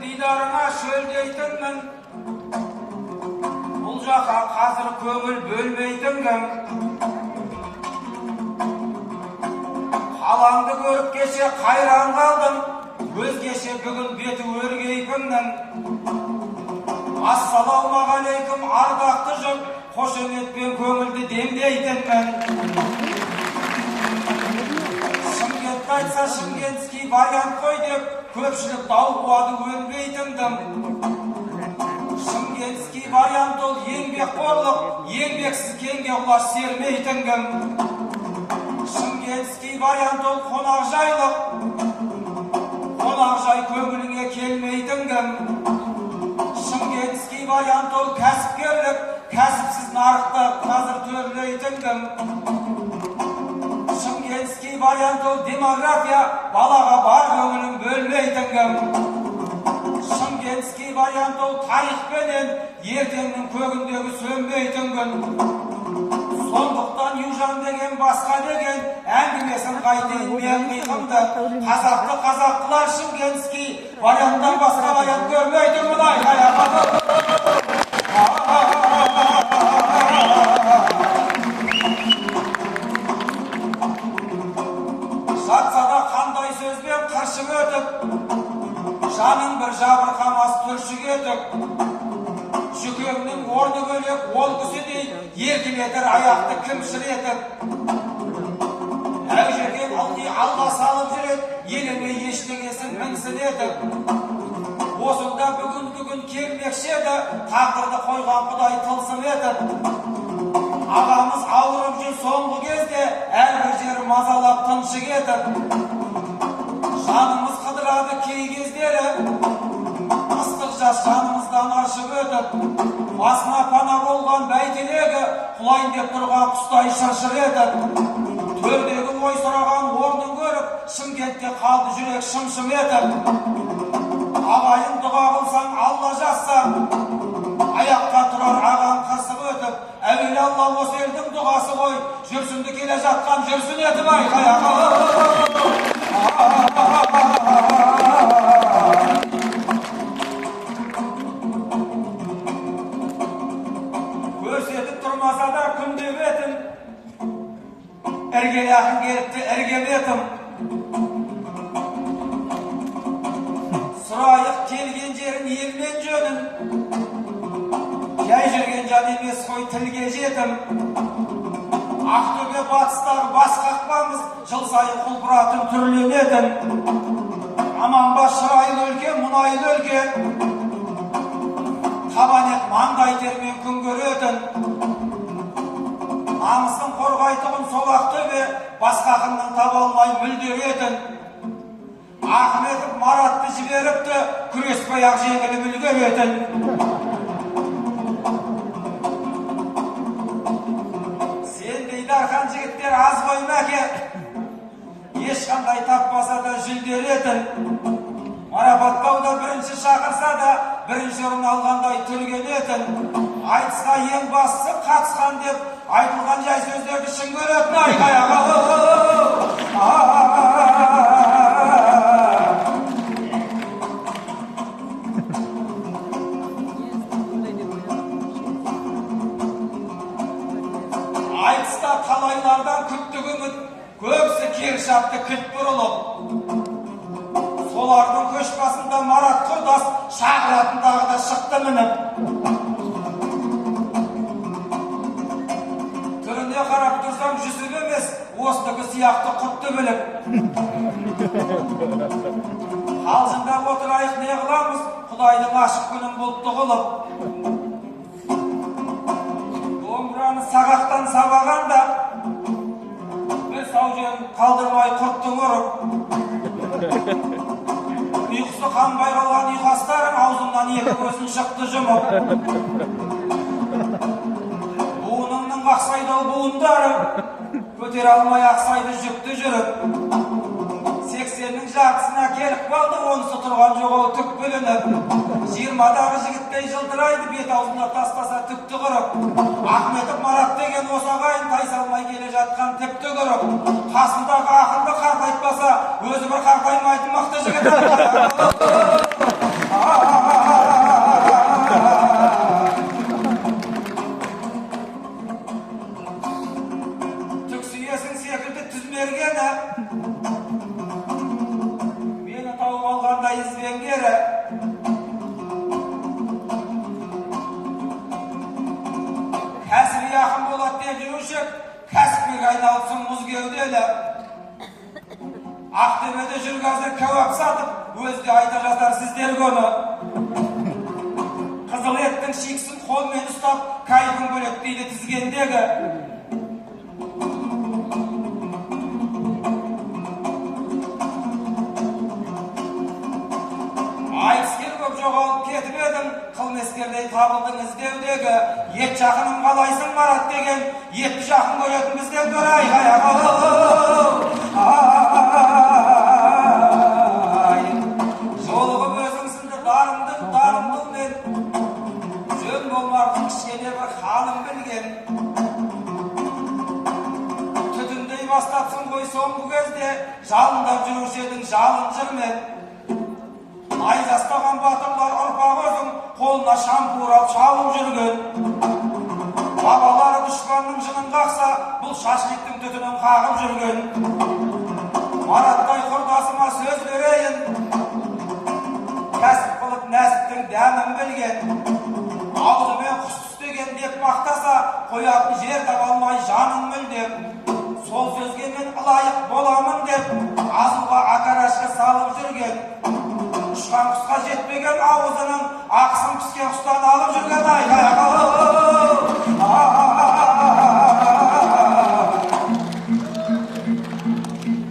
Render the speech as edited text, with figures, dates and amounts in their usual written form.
дидарыңа шөлдейтінмін, бұл жаққа қазір көңіл бөлмейтін кім? Қалаңды көріп кеше қайран қалдым, өзгеше бүгін беті өргейкімнің. Ассалаумағалейкум ардақты жұрт, қошеметпен көңілді демдейтінмін. Шымкент айтса шымкентский вариант қой деп, көпшілік дау қуады өнбейтіндім. Шымкентский вариант ол еңбек қорлық, еңбексіз кеңге құлаш сермейтін кім? Шымкентский вариант ол қонақ жайлық, қонақ жай көңіліңе келмейтін кім? Шымкентский вариант ол кәсіпкерлік, кәсіпсіз нарықта қазір төрлейтін кім? Шымкентский вариант ол демография, балаға бар көңілін бөлмейтін кім? Шымкентский вариант ол тарихпенен ертеңнің көгіндегі сөнбейтін күн. Сондықтан Южан деген басқа деген әңгімесін қайтейін мен қиқымды. Қазақты қазақтылар Шымкентский варианттан басқа вариант көрмейтін мұнай қаяқы. Жатсада қандай сөзбен қыршық өтіп, жаның бір жабырқамас түршік етіп, жүкеңнің орны бөлек ол күседей еркелетер аяқты кімшір етіп. Әужекем алды алға салып жүрет, елеме ештеңесін мінсін етіп. Осында бүгін келмекші еді, тағдырды қойған құдай тылсым етіп. Ағамыз ауырып жүр соңғы кезде, әрбір жері мазалап тыншық етіп. Жанымыз қыдырады кей кездері, ыстық жас жанымыздан аршып өтіп. Басына пана болған бәйтерегі, құлайын деп тұрған құстай шыршыр етіп. Төрдегі ой сұраған орнын көріп, Шымкентте қалды жүрек шым-шым етіп. Ағайын дұға қылсаң Алла жазса, аяққа тұрар ағам қырсық өтіп. Әуелі Алла осы елдің дұғасы ғой, жүрсінді келе жатқан жүрсін етіп айқаяғы. Көрсетіп тұрмаса да күнде бетін, ірге яқын келіпті ірге бетім. Сұрайық келген жерін елмен жөнін, жай жүрген жан емес қой тілге жетім. Ақтөбе батыстағы бас қақпамыз, жыл сайын құлпыратын түрленетін. Аманба шырайлы өлке, мұнайлы өлке, табанет маңдай термен күн көретін. Намысын қорғайтұғын сол Ақтөбе, басқа ақыннан таба алмай мүлдеретін. Ахметов Маратты жіберіпті, күреспей ақ жеңілі мүлгеретін. Дархан жігіттер аз ғой мәке, ешқандай таппаса да жүлделетін. Марапаттауда бірінші шақырса да, бірінші орын алғандай түргенетін. Айтысқа ең бастысы қатысқан деп, айтылған жай сөздерді шын көретін айқаяға. Айтыста талайлардан күттік үміт, көбісі кері шапты кілт бұрылып. Солардың көш басында Марат Құрдас шағыратындағы да шықты мініп. Түріне қарап тұрсам жүсіп емес, осынікі сияқты құтты біліп. Қалжында отырайық не қыламыз, Құдайдың ашық күнін бұлтты қылып. Домбыраны сағақтан сабағанда, бір саужен қалдырмай құрттың ұрып. Ұйқысы қанбай қалған ұйқастарын аузымнан екі көзін шықты жұмып. Буыныңның қақсайдау буындары, көтер алмай ақсайды жүкті жүріп. 80-нің жартысына келіп қалды, онысы тұрған жоқ ол түк бүлініп. 20-дағы жігіттей жылтырайды, бет аузында тастаса түкті құрып. Ахметов Марат деген осы ағайын тайсалмай келе жатқан тіпті құрып. Қасындағы ақынды қартайтпаса, өзі бір қартаймайтын мықты жігіт. Aytırmede жүрgәзір kebap satıp, özde ayta жазар sizler gönü. Kızıl ettin şiksin kolmen ustap, kayfın bölek deydi tizgendegi. Aytsker köp jogalıp ketip edim, kılmeskerdeyi tabıldın izdevdegi. Yet jakınım kalaysın barat degen, 70 jakın koyatın bizden göray kayak. Joluğum özüngsündir, darımdıl men. Jön bolmardım kişene bir halım bilgen. Tütündey bastapsın koy soňgu gözde, jalındap jürüşedin jalınjır men. Ay jastagan batırlar orpaq özüm, koluna şampur al çalıp jürgen. Babalary düşmanның jynyn kaksa, bul şaşlıktың tütünün kağıp jürgen. Maratday kurdasyma söz bereyin, kasip kılıp näsiptin dämin bilgen. Ağzımen kuş tüstegen dep maktasa, koyapy jer tabalmay janyn müldem. Sol sözge men ılayık bolamyn dep, azılga akaraşga salıp jürgen. Uçkan kuşka jetmegen ağzının aksın pisken kuştan alıp jürgen ay.